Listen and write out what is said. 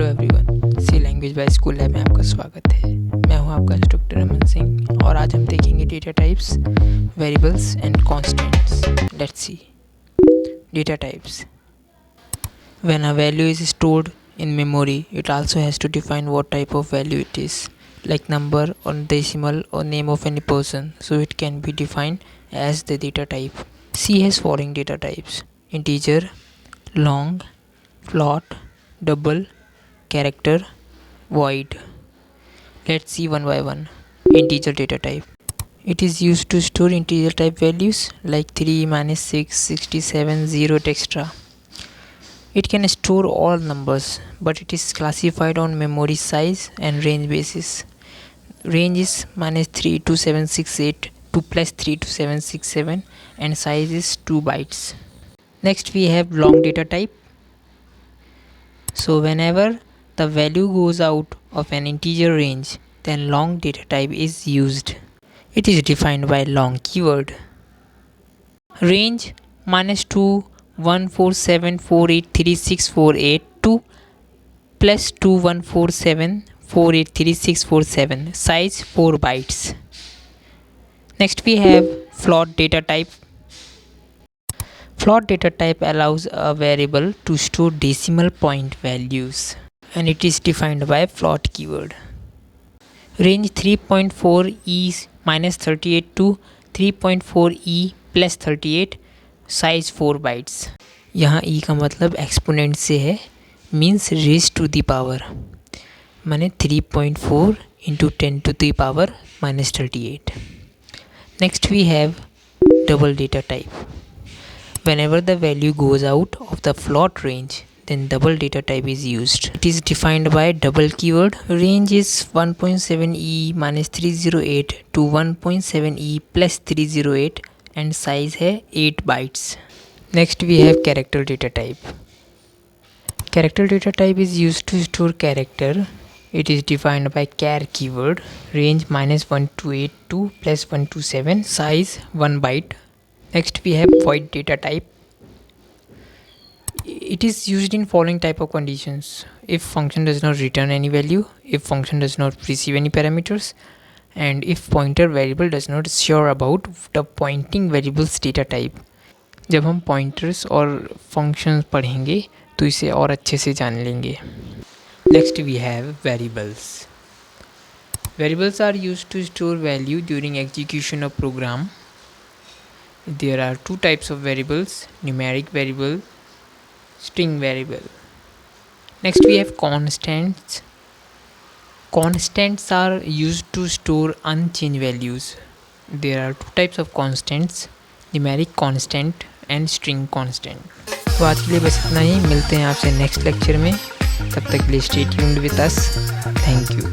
Hello everyone, C language by स्कूलैब में आपका स्वागत है। मैं हूं आपका इंस्ट्रक्टर अमन सिंह और आज हम देखेंगे data types, variables and constants. Let's see data types. When a value is stored in memory, it also has to define what type of value it is, like number or decimal or name of any person, so it can be defined as the data type. C has following data types: integer, long, float, double, character, void. Let's see one by one. Integer data type. It is used to store integer type values like 3, -6, 67, 0, etc. It can store all numbers, but it is classified on memory size and range basis. Range is -3 to 768 to +3 to 767 and size is 2 bytes. Next we have long data type. So whenever the value goes out of an integer range, then long data type is used. It is defined by long keyword. Range -2 147483648 to +2147483647. Size 4 bytes. Next we have float data type. Float data type allows a variable to store decimal point values and it is defined by float keyword. Range 3.4e -38 to 3.4e +38. Size 4 bytes. यहाँ e का मतलब exponent से है, means raise to the power, माने 3.4 into 10 to the power -38. Next we have double data type. Whenever the value goes out of the float range, then double data type is used. It is defined by double keyword. Range is 1.7e -308 to 1.7e +308 and size है 8 bytes. Next we have character data type. Character data type is used to store character. It is defined by char keyword. Range -128 to +127. Size 1 byte. Next we have void data type. It is used in following type of conditions: if function does not return any value, if function does not receive any parameters, and if pointer variable does not sure about the pointing variables data type. जब हम pointers और functions पढ़ेंगे तो इसे और अच्छे से जान लेंगे. Next we have variables. Variables are used to store value during execution of program. There are two types of variables: numeric variable, string variable. Next we have constants. Constants are used to store unchanged values. There are two types of constants: numeric constant and string constant. तो आज के लिए बस इतना ही. मिलते हैं आपसे next lecture में. तब तक के लिए stay tuned with us. Thank you.